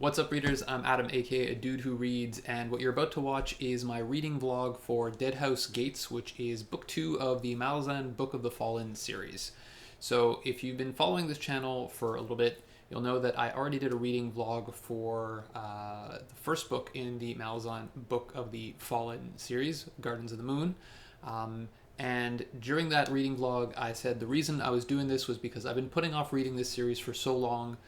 What's up, readers? I'm Adam, aka A Dude Who Reads, and what you're about to watch is my reading vlog for Deadhouse Gates, which is book 2 of the Malazan Book of the Fallen series. So if you've been following this channel for a little bit, you'll know that I already did a reading vlog for the first book in the Malazan Book of the Fallen series, Gardens of the Moon. And during that reading vlog, I said the reason I was doing this was because I've been putting off reading this series for so long,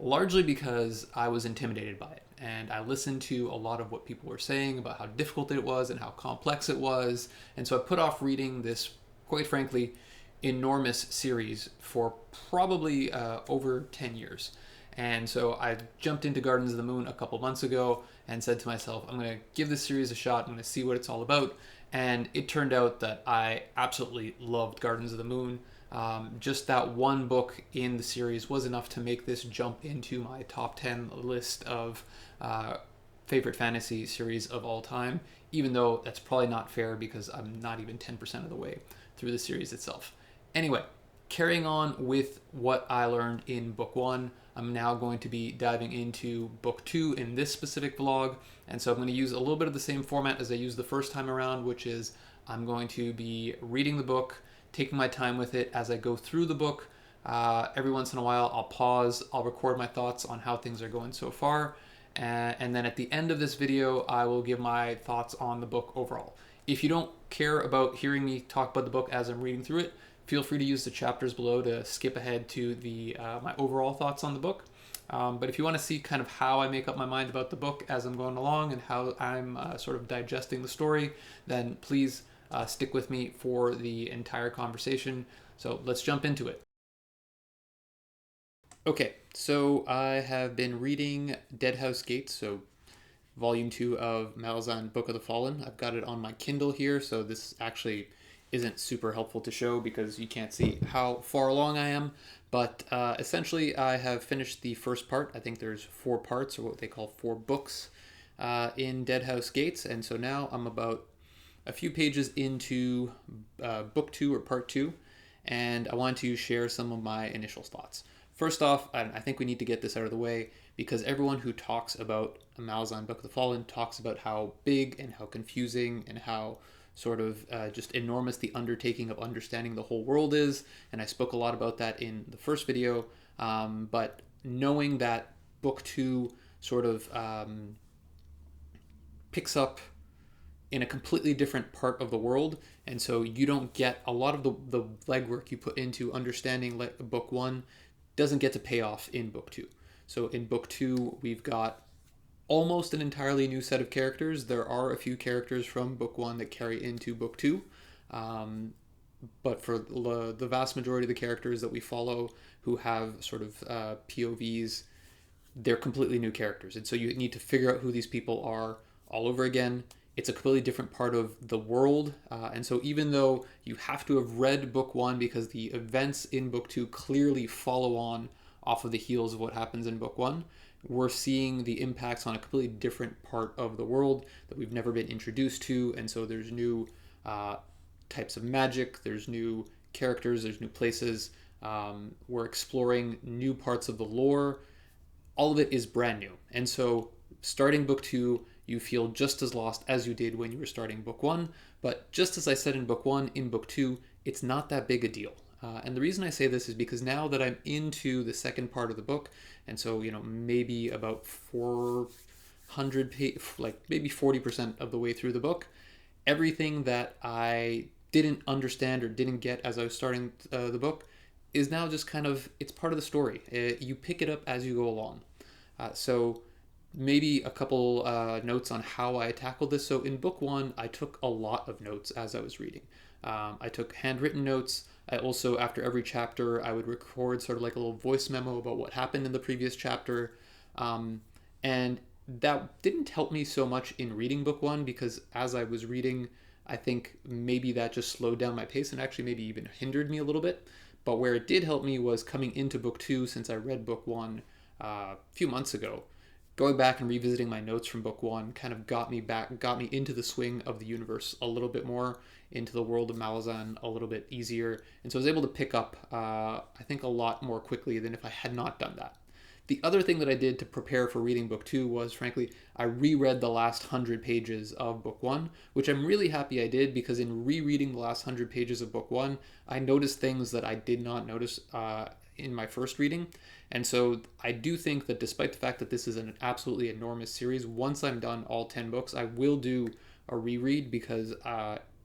largely because I was intimidated by it. And I listened to a lot of what people were saying about how difficult it was and how complex it was. And so I put off reading this, quite frankly, enormous series for probably over 10 years. And so I jumped into Gardens of the Moon a couple months ago and said to myself, I'm going to give this series a shot. I'm going to see what it's all about. And it turned out that I absolutely loved Gardens of the Moon. Just that one book in the series was enough to make this jump into my top 10 list of favorite fantasy series of all time, even though that's probably not fair because I'm not even 10% of the way through the series itself. Anyway, carrying on with what I learned in book 1, I'm now going to be diving into book 2 in this specific vlog, and so I'm going to use a little bit of the same format as I used the first time around, which is I'm going to be reading the book, taking my time with it as I go through the book. Every once in a while, I'll pause, I'll record my thoughts on how things are going so far, and then at the end of this video, I will give my thoughts on the book overall. If you don't care about hearing me talk about the book as I'm reading through it, feel free to use the chapters below to skip ahead to the my overall thoughts on the book. But if you want to see kind of how I make up my mind about the book as I'm going along and how I'm sort of digesting the story, then please stick with me for the entire conversation. So let's jump into it. Okay, so I have been reading Deadhouse Gates, so volume 2 of Malazan Book of the Fallen. I've got it on my Kindle here, so this actually isn't super helpful to show because you can't see how far along I am. But essentially, I have finished the first part. I think there's 4 parts, or what they call 4 books, in Deadhouse Gates. And so now I'm about a few pages into book 2 or part 2, and I want to share some of my initial thoughts. First off, I think we need to get this out of the way because everyone who talks about a Malazan Book of the Fallen talks about how big and how confusing and how sort of just enormous the undertaking of understanding the whole world is, and I spoke a lot about that in the first video, but knowing that book 2 sort of picks up in a completely different part of the world, and so you don't get a lot of the legwork you put into understanding book 1 doesn't get to pay off in book 2. So in book 2, we've got almost an entirely new set of characters. There are a few characters from book 1 that carry into book 2, but for the vast majority of the characters that we follow who have sort of POVs, they're completely new characters. And so you need to figure out who these people are all over again. It's a completely different part of the world. And so even though you have to have read book 1 because the events in book 2 clearly follow on off of the heels of what happens in book 1, we're seeing the impacts on a completely different part of the world that we've never been introduced to. And so there's new types of magic, there's new characters, there's new places. We're exploring new parts of the lore. All of it is brand new. And so starting book 2, you feel just as lost as you did when you were starting book 1. But just as I said in book 1, in book 2, it's not that big a deal. And the reason I say this is because now that I'm into the second part of the book, and so, maybe about 400 like maybe 40% of the way through the book, everything that I didn't understand or didn't get as I was starting the book is now just kind of, it's part of the story. You pick it up as you go along. So maybe a couple notes on how I tackled this. So in book 1, I took a lot of notes as I was reading. I took handwritten notes. I also, after every chapter, I would record sort of like a little voice memo about what happened in the previous chapter. And that didn't help me so much in reading book 1 because as I was reading, I think maybe that just slowed down my pace and actually maybe even hindered me a little bit. But where it did help me was coming into book 2, since I read book 1 a few months ago. Going back and revisiting my notes from book 1 kind of got me into the swing of the universe a little bit more, into the world of Malazan a little bit easier. And so I was able to pick up, I think, a lot more quickly than if I had not done that. The other thing that I did to prepare for reading book two was, frankly, I reread the last 100 pages of book one, which I'm really happy I did, because in rereading the last 100 pages of book one, I noticed things that I did not notice in my first reading. And so I do think that despite the fact that this is an absolutely enormous series, once I'm done all 10 books, I will do a reread, because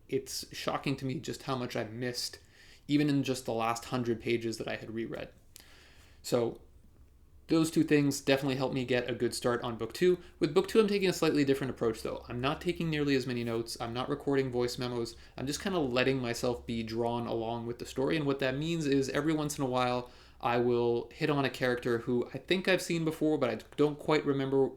it's shocking to me just how much I missed, even in just the last 100 pages that I had reread. So those two things definitely helped me get a good start on book two. With book two, I'm taking a slightly different approach, though. I'm not taking nearly as many notes. I'm not recording voice memos. I'm just kind of letting myself be drawn along with the story. And what that means is every once in a while, I will hit on a character who I think I've seen before, but I don't quite remember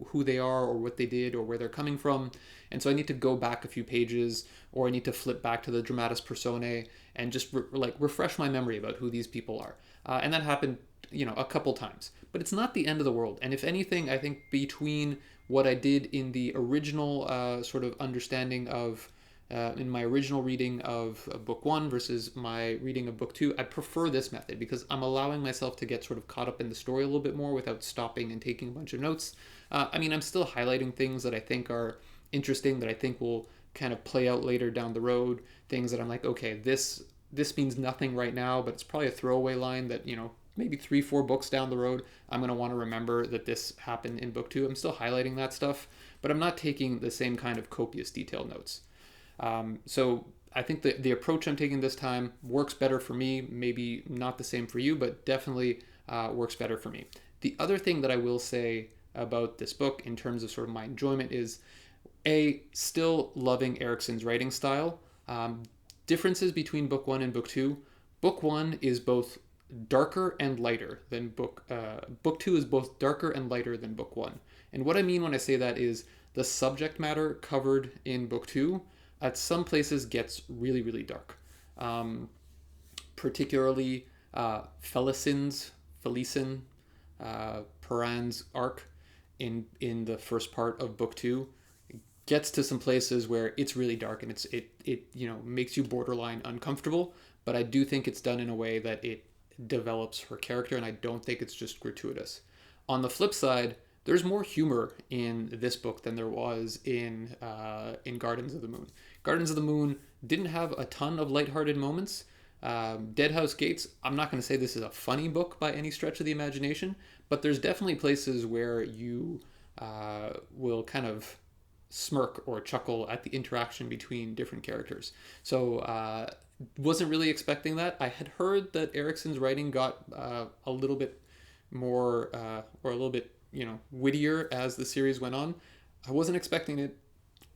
who they are or what they did or where they're coming from. And so I need to go back a few pages, or I need to flip back to the dramatis personae and just refresh my memory about who these people are. And that happened, a couple times. But it's not the end of the world. And if anything, I think between what I did in the original sort of understanding of, in my original reading of book one versus my reading of book two, I prefer this method, because I'm allowing myself to get sort of caught up in the story a little bit more without stopping and taking a bunch of notes. I'm still highlighting things that I think are interesting, that I think will kind of play out later down the road. Things that I'm like, okay, this means nothing right now, but it's probably a throwaway line that, maybe 3-4 books down the road, I'm going to want to remember that this happened in book two. I'm still highlighting that stuff, but I'm not taking the same kind of copious detailed notes. So I think that the approach I'm taking this time works better for me. Maybe not the same for you, but definitely works better for me. The other thing that I will say about this book in terms of sort of my enjoyment is, still loving Erikson's writing style. Differences between book one and book two. Book one is both darker and lighter than book two is both darker and lighter than book one. And what I mean when I say that is the subject matter covered in book two at some places gets really, really dark. Particularly Felicin, Paran's arc in the first part of book two gets to some places where it's really dark, and it makes you borderline uncomfortable. But I do think it's done in a way that it develops her character, and I don't think it's just gratuitous. On the flip side, there's more humor in this book than there was in Gardens of the Moon. Gardens of the Moon didn't have a ton of lighthearted moments. Deadhouse Gates, I'm not going to say this is a funny book by any stretch of the imagination, but there's definitely places where you will kind of smirk or chuckle at the interaction between different characters. So wasn't really expecting that. I had heard that Erikson's writing got a little bit more or a little bit wittier as the series went on. I wasn't expecting it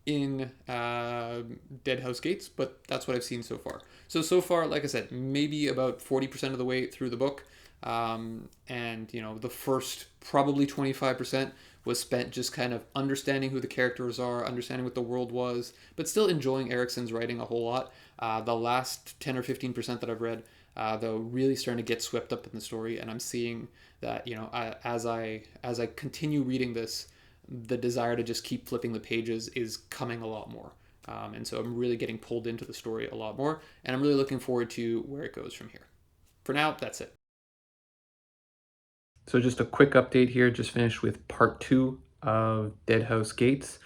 in Deadhouse Gates, but that's what I've seen so far. So far, like I said, maybe about 40% of the way through the book, and the first probably 25% was spent just kind of understanding who the characters are, understanding what the world was, but still enjoying Erikson's writing a whole lot. The last 10 or 15% that I've read, though, really starting to get swept up in the story, and I'm seeing that as I continue reading this, the desire to just keep flipping the pages is coming a lot more, and so I'm really getting pulled into the story a lot more, and I'm really looking forward to where it goes from here. For now, that's it. So just a quick update here, just finished with part 2 of Deadhouse Gates,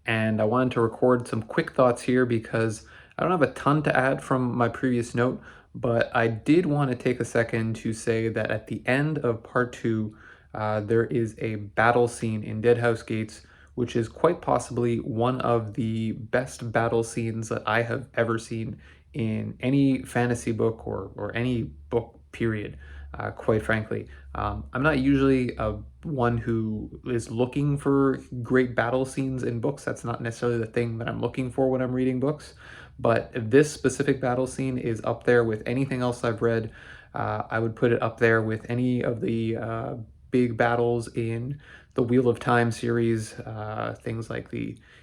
and I wanted to record some quick thoughts here because I don't have a ton to add from my previous note, but I did want to take a second to say that at the end of part 2, there is a battle scene in Deadhouse Gates, which is quite possibly one of the best battle scenes that I have ever seen in any fantasy book or any book, period. Quite frankly, I'm not usually one who is looking for great battle scenes in books. That's not necessarily the thing that I'm looking for when I'm reading books. But this specific battle scene is up there with anything else I've read. I would put it up there with any of the big battles in the Wheel of Time series. Things like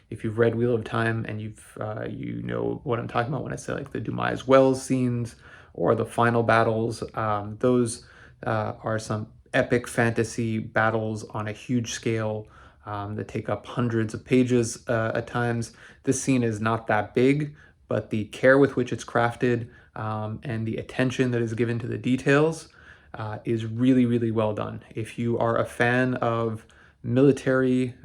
if you've read Wheel of Time and you know what I'm talking about when I say like the Dumas Wells scenes or the final battles. Those are some epic fantasy battles on a huge scale that take up hundreds of pages at times. This scene is not that big, but the care with which it's crafted and the attention that is given to the details is really, really well done. If you are a fan of military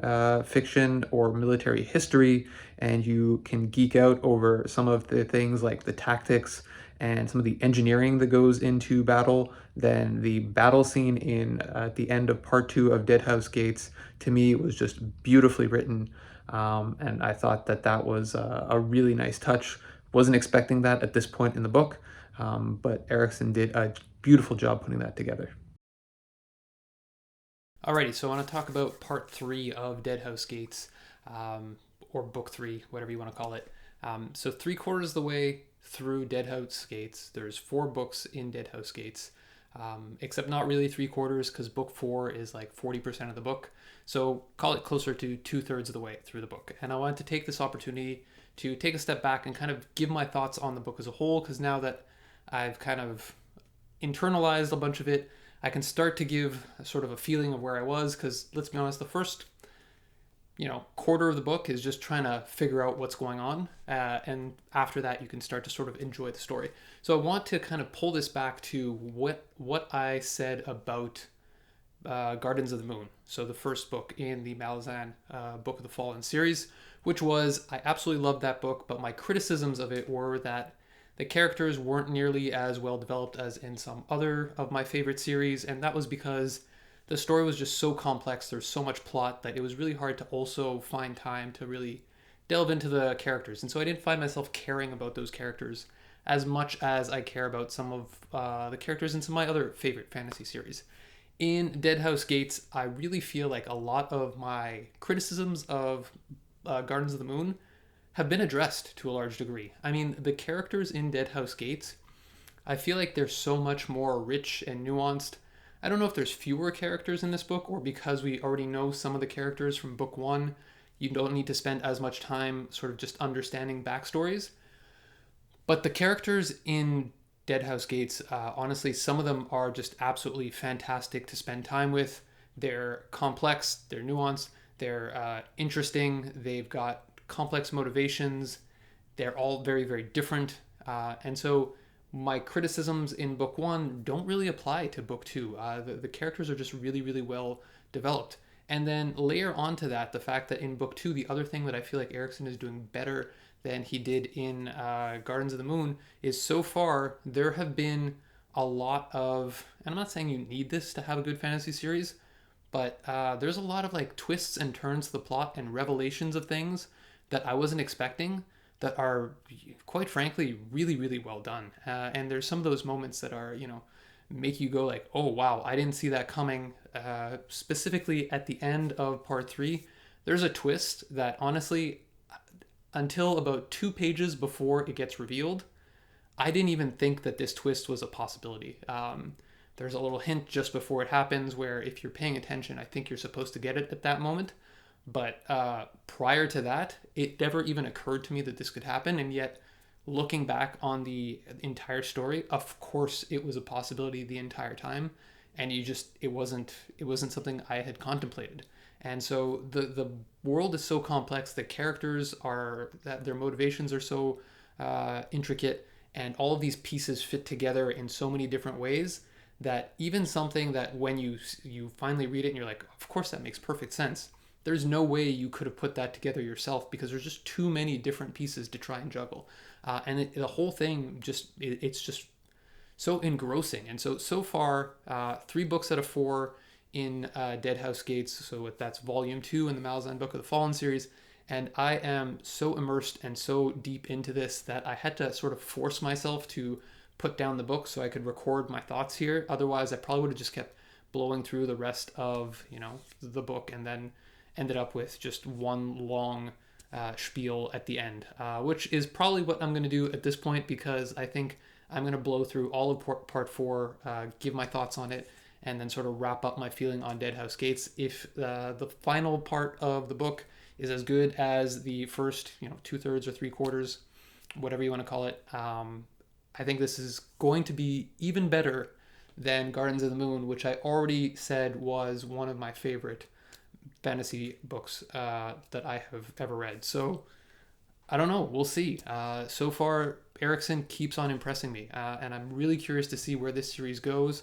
fiction or military history, and you can geek out over some of the things like the tactics and some of the engineering that goes into battle, then the battle scene in at the end of part two of Deadhouse Gates to me was just beautifully written, and I thought that that was a really nice touch. Wasn't expecting that at this point in the book, but Erikson did a beautiful job putting that together. Alrighty, so I want to talk about part three of Deadhouse Gates, um, or book three, whatever you want to call it. So 3/4 of the way through Deadhouse Gates, there's 4 books in Deadhouse Gates, except not really 3/4 because book four is like 40% of the book. So call it closer to 2/3 of the way through the book. And I wanted to take this opportunity to take a step back and kind of give my thoughts on the book as a whole, because now that I've kind of internalized a bunch of it, I can start to give a sort of a feeling of where I was. Because let's be honest, the first quarter of the book is just trying to figure out what's going on, and after that you can start to sort of enjoy the story. So I want to kind of pull this back to what I said about Gardens of the Moon, so the first book in the Malazan Book of the Fallen series, which was, I absolutely loved that book, but my criticisms of it were that the characters weren't nearly as well developed as in some other of my favorite series, and that was because the story was just so complex. There's so much plot that it was really hard to also find time to really delve into the characters. And so I didn't find myself caring about those characters as much as I care about some of the characters in some of my other favorite fantasy series. In Deadhouse Gates, I really feel like a lot of my criticisms of Gardens of the Moon have been addressed to a large degree. I mean, the characters in Deadhouse Gates, I feel like they're so much more rich and nuanced. I don't know if there's fewer characters in this book, or because we already know some of the characters from book one, you don't need to spend as much time sort of just understanding backstories. But the characters in Deadhouse Gates, honestly, some of them are just absolutely fantastic to spend time with. They're complex, they're nuanced, they're interesting, they've got complex motivations, they're all very, very different. And so my criticisms in book one don't really apply to book two. The characters are just really, really well developed. And then layer onto that the fact that in book two, the other thing that I feel like Erikson is doing better than he did in Gardens of the Moon is, so far there have been a lot of, and I'm not saying you need this to have a good fantasy series, but there's a lot of like twists and turns to the plot and revelations of things that I wasn't expecting, that are quite frankly really, really well done. And there's some of those moments that are, make you go like, oh wow, I didn't see that coming. Specifically at the end of part three, there's a twist that honestly, until about 2 pages before it gets revealed, I didn't even think that this twist was a possibility. There's a little hint just before it happens where, if you're paying attention, I think you're supposed to get it at that moment. But prior to that, it never even occurred to me that this could happen. And yet, looking back on the entire story, of course, it was a possibility the entire time. And it wasn't something I had contemplated. And so the world is so complex. The characters are, that their motivations are so intricate, and all of these pieces fit together in so many different ways that even something that when you finally read it and you're like, of course that makes perfect sense, there's no way you could have put that together yourself, because there's just too many different pieces to try and juggle. The whole thing it's just so engrossing. And so far, 3 books out of 4 in Deadhouse Gates. So that's volume 2 in the Malazan Book of the Fallen series. And I am so immersed and so deep into this that I had to sort of force myself to put down the book so I could record my thoughts here. Otherwise, I probably would have just kept blowing through the rest of the book, and then ended up with just one long spiel at the end, which is probably what I'm going to do at this point, because I think I'm going to blow through all of part 4, give my thoughts on it, and then sort of wrap up my feeling on Deadhouse Gates. If the final part of the book is as good as the first, 2/3 or 3/4, whatever you want to call it, I think this is going to be even better than Gardens of the Moon, which I already said was one of my favorite fantasy books that I have ever read. So I don't know. We'll see. So far, Erikson keeps on impressing me, and I'm really curious to see where this series goes.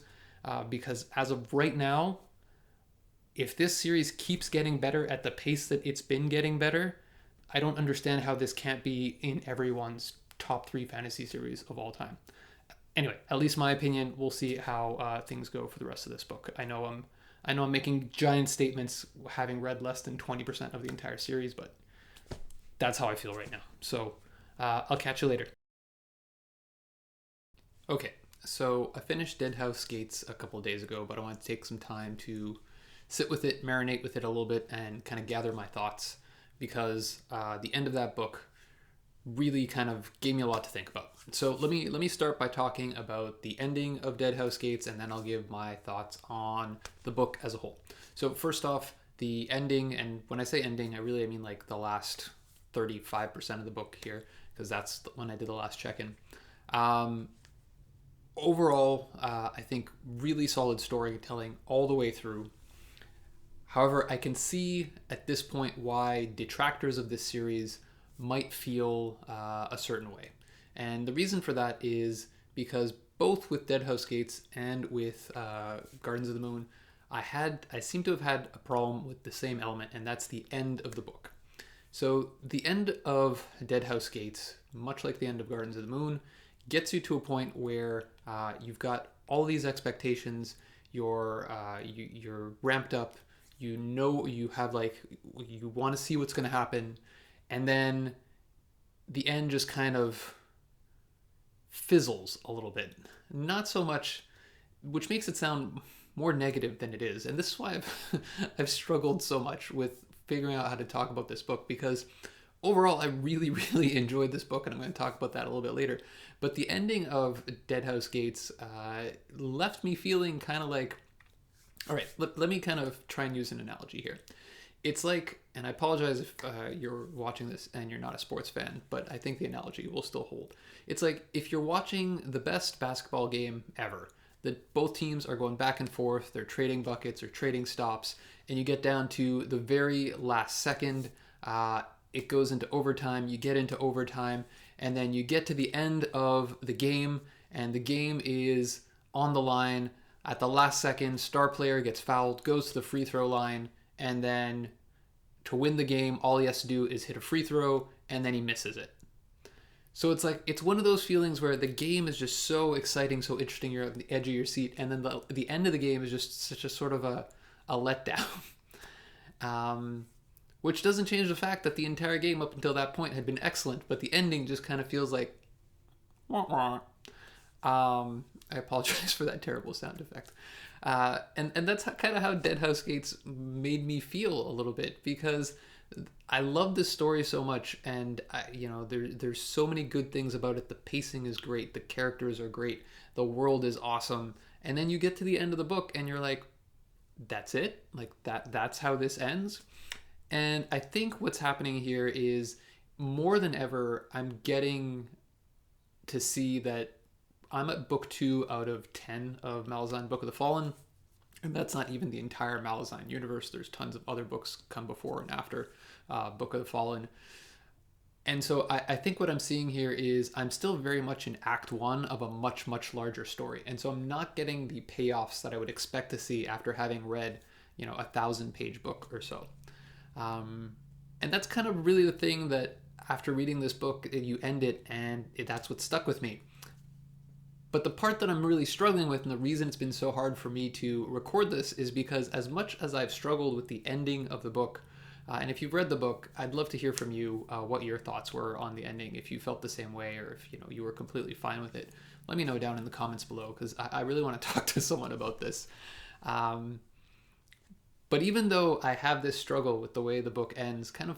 because as of right now, if this series keeps getting better at the pace that it's been getting better, I don't understand how this can't be in everyone's top 3 fantasy series of all time. Anyway, at least my opinion. We'll see how things go for the rest of this book. I know I'm making giant statements having read less than 20% of the entire series, but that's how I feel right now. So I'll catch you later. Okay, so I finished Deadhouse Gates a couple of days ago, but I want to take some time to sit with it, marinate with it a little bit, and kind of gather my thoughts because the end of that book really kind of gave me a lot to think about. So let me start by talking about the ending of Deadhouse Gates, and then I'll give my thoughts on the book as a whole. So first off, the ending, and when I say ending, I mean like the last 35% of the book here, because that's when I did the last check-in. Um, Overall, I think really solid storytelling all the way through. However, I can see at this point why detractors of this series might feel a certain way. And the reason for that is because both with Deadhouse Gates and with Gardens of the Moon, I seem to have had a problem with the same element, and that's the end of the book. So the end of Deadhouse Gates, much like the end of Gardens of the Moon, gets you to a point where you've got all these expectations. You're ramped up. You know you have like you want to see what's going to happen, and then the end just kind of fizzles a little bit. Not so much, which makes it sound more negative than it is. And this is why I've struggled so much with figuring out how to talk about this book, because overall I really really enjoyed this book, and I'm going to talk about that a little bit later. But the ending of Deadhouse Gates left me feeling kind of like, all right, let me kind of try and use an analogy here. It's like, and I apologize if you're watching this and you're not a sports fan, but I think the analogy will still hold. It's like if you're watching the best basketball game ever, that both teams are going back and forth, they're trading buckets or trading stops, and you get down to the very last second, it goes into overtime, you get into overtime, and then you get to the end of the game, and the game is on the line. At the last second, star player gets fouled, goes to the free throw line, and then to win the game, all he has to do is hit a free throw, and then he misses it. So it's like, it's one of those feelings where the game is just so exciting, so interesting, you're at the edge of your seat, and then the end of the game is just such a sort of a letdown. Which doesn't change the fact that the entire game up until that point had been excellent, but the ending just kind of feels like, wah, wah. I apologize for that terrible sound effect. And that's kind of how Deadhouse Gates made me feel a little bit, because I love this story so much, and there's so many good things about it. The pacing is great, the characters are great, the world is awesome, and then you get to the end of the book and you're like, that's it? Like that's how this ends? And I think what's happening here is, more than ever, I'm getting to see that I'm at book 2 out of 10 of Malazan Book of the Fallen, and that's not even the entire Malazan universe. There's tons of other books come before and after Book of the Fallen. And so I think what I'm seeing here is I'm still very much in Act 1 of a much, much larger story. And so I'm not getting the payoffs that I would expect to see after having read, a 1,000-page book or so. And that's kind of really the thing that after reading this book, you end it, and that's what stuck with me. But the part that I'm really struggling with, and the reason it's been so hard for me to record this, is because as much as I've struggled with the ending of the book, and if you've read the book, I'd love to hear from you what your thoughts were on the ending, if you felt the same way, or if you were completely fine with it. Let me know down in the comments below, because I really want to talk to someone about this. But even though I have this struggle with the way the book ends, kind of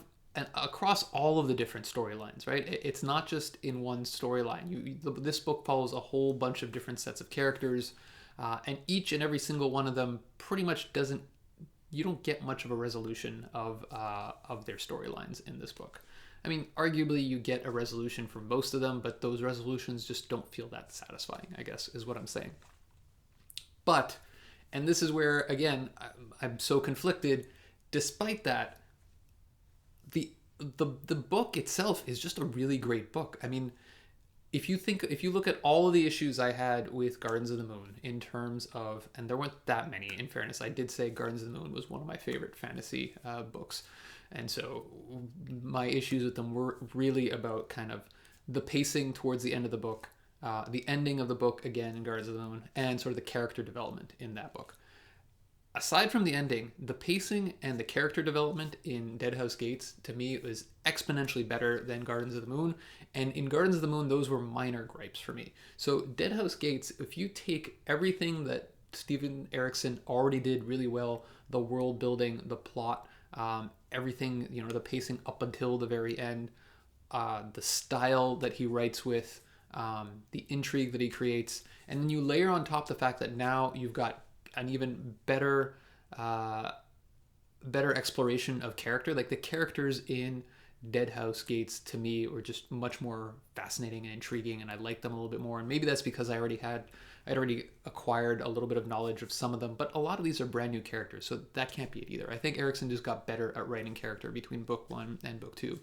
across all of the different storylines, right? It's not just in one storyline. This book follows a whole bunch of different sets of characters, and each and every single one of them pretty much doesn't. You don't get much of a resolution of their storylines in this book. I mean, arguably you get a resolution for most of them, but those resolutions just don't feel that satisfying, I guess, is what I'm saying. But, and this is where, again, I'm so conflicted, despite that, the book itself is just a really great book. I mean, if you look at all of the issues I had with Gardens of the Moon in terms of, and there weren't that many, in fairness, I did say Gardens of the Moon was one of my favorite fantasy books, and so my issues with them were really about kind of the pacing towards the end of the book, the ending of the book again in Gardens of the Moon, and sort of the character development in that book. Aside from the ending, the pacing and the character development in Deadhouse Gates, to me, was exponentially better than Gardens of the Moon. And in Gardens of the Moon, those were minor gripes for me. So Deadhouse Gates, if you take everything that Steven Erikson already did really well, the world building, the plot, everything, the pacing up until the very end, the style that he writes with, the intrigue that he creates, and then you layer on top the fact that now you've got an even better exploration of character. Like the characters in Deadhouse Gates to me were just much more fascinating and intriguing, and I liked them a little bit more. And maybe that's because I'd already acquired a little bit of knowledge of some of them, but a lot of these are brand new characters, so that can't be it either. I think Erikson just got better at writing character between book 1 and book 2.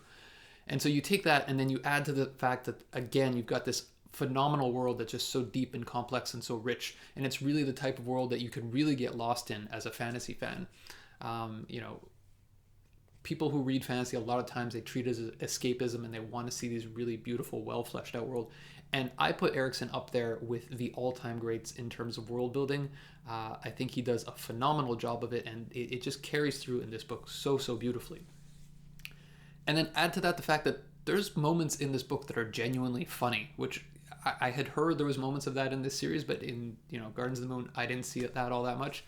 And so you take that and then you add to the fact that, again, you've got this phenomenal world that's just so deep and complex and so rich, and it's really the type of world that you can really get lost in as a fantasy fan. People who read fantasy, a lot of times they treat it as escapism and they want to see these really beautiful, well fleshed out world. And I put Erikson up there with the all-time greats in terms of world building. I think he does a phenomenal job of it, and it just carries through in this book so beautifully. And then add to that the fact that there's moments in this book that are genuinely funny, which I had heard there was moments of that in this series, but in Gardens of the Moon, I didn't see that all that much.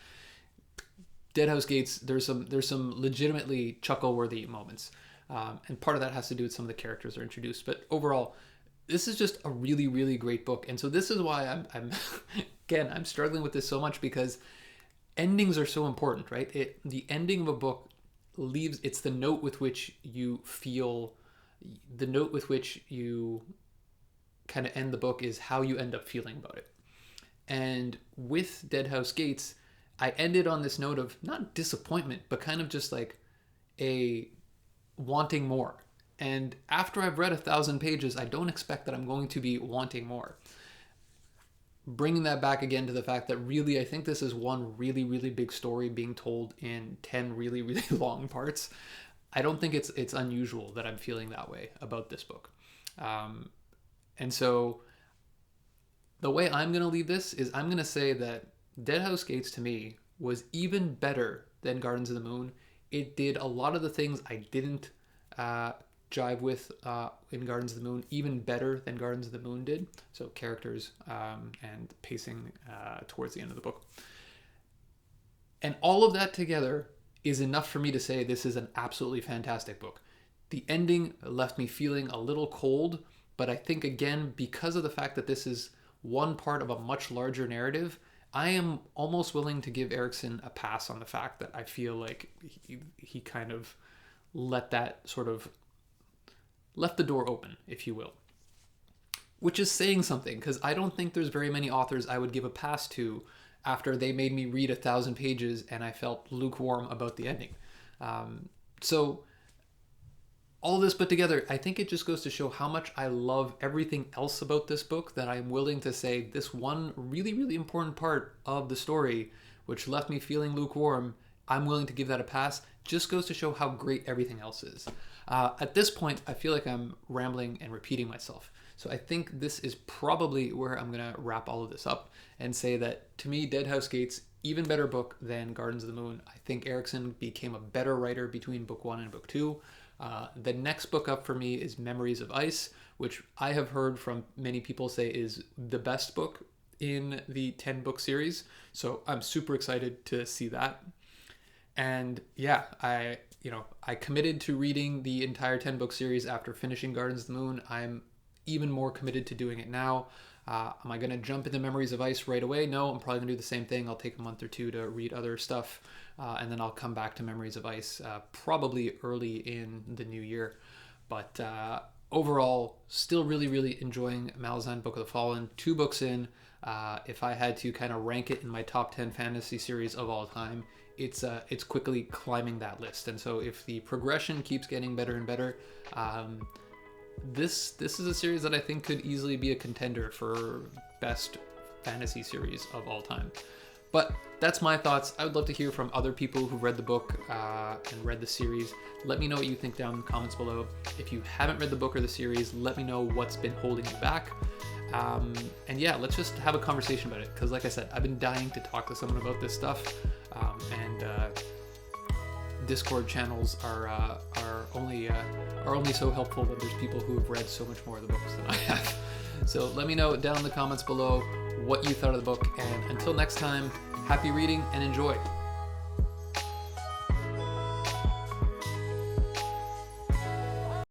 Deadhouse Gates, there's some legitimately chuckle-worthy moments, and part of that has to do with some of the characters that are introduced. But overall, this is just a really, really great book, and so this is why I'm again, I'm struggling with this so much, because endings are so important, right? The ending of a book it's the note with which you feel, the note with which you kind of end the book is how you end up feeling about it. And with Deadhouse Gates, I ended on this note of not disappointment, but kind of just like a wanting more. And after I've read 1,000 pages, I don't expect that I'm going to be wanting more. Bringing that back again to the fact that really, I think this is one really, really big story being told in 10 really, really long parts. I don't think it's unusual that I'm feeling that way about this book. And so the way I'm going to leave this is I'm going to say that Deadhouse Gates to me was even better than Gardens of the Moon. It did a lot of the things I didn't jive with in Gardens of the Moon even better than Gardens of the Moon did. So characters and pacing towards the end of the book. And all of that together is enough for me to say this is an absolutely fantastic book. The ending left me feeling a little cold, but I think, again, because of the fact that this is one part of a much larger narrative, I am almost willing to give Erikson a pass on the fact that I feel like he kind of left the door open, if you will. Which is saying something, because I don't think there's very many authors I would give a pass to after they made me read 1,000 pages and I felt lukewarm about the ending. So all this put together, I think it just goes to show how much I love everything else about this book, that I'm willing to say this one really, really important part of the story, which left me feeling lukewarm, I'm willing to give that a pass. Just goes to show how great everything else is. At this point, I feel like I'm rambling and repeating myself. So I think this is probably where I'm going to wrap all of this up and say that, to me, Deadhouse Gates, even better book than Gardens of the Moon. I think Erikson became a better writer between book 1 and book 2. The next book up for me is Memories of Ice, which I have heard from many people say is the best book in the 10-book series. So I'm super excited to see that. And yeah, I committed to reading the entire 10-book series after finishing Gardens of the Moon. I'm even more committed to doing it now. Am I going to jump into Memories of Ice right away? No, I'm probably going to do the same thing. I'll take a month or two to read other stuff, and then I'll come back to Memories of Ice probably early in the new year. But overall, still really, really enjoying Malazan Book of the Fallen. 2 books in. If I had to kind of rank it in my top 10 fantasy series of all time, it's quickly climbing that list. And so if the progression keeps getting better and better, this is a series that I think could easily be a contender for best fantasy series of all time. But that's my thoughts. I would love to hear from other people who've read the book and read the series. Let me know what you think down in the comments below. If you haven't read the book or the series, let me know what's been holding you back. And yeah, let's just have a conversation about it. Because like I said, I've been dying to talk to someone about this stuff. And Discord channels are only so helpful that there's people who have read so much more of the books than I have. So let me know down in the comments below what you thought of the book, and until next time, happy reading and enjoy.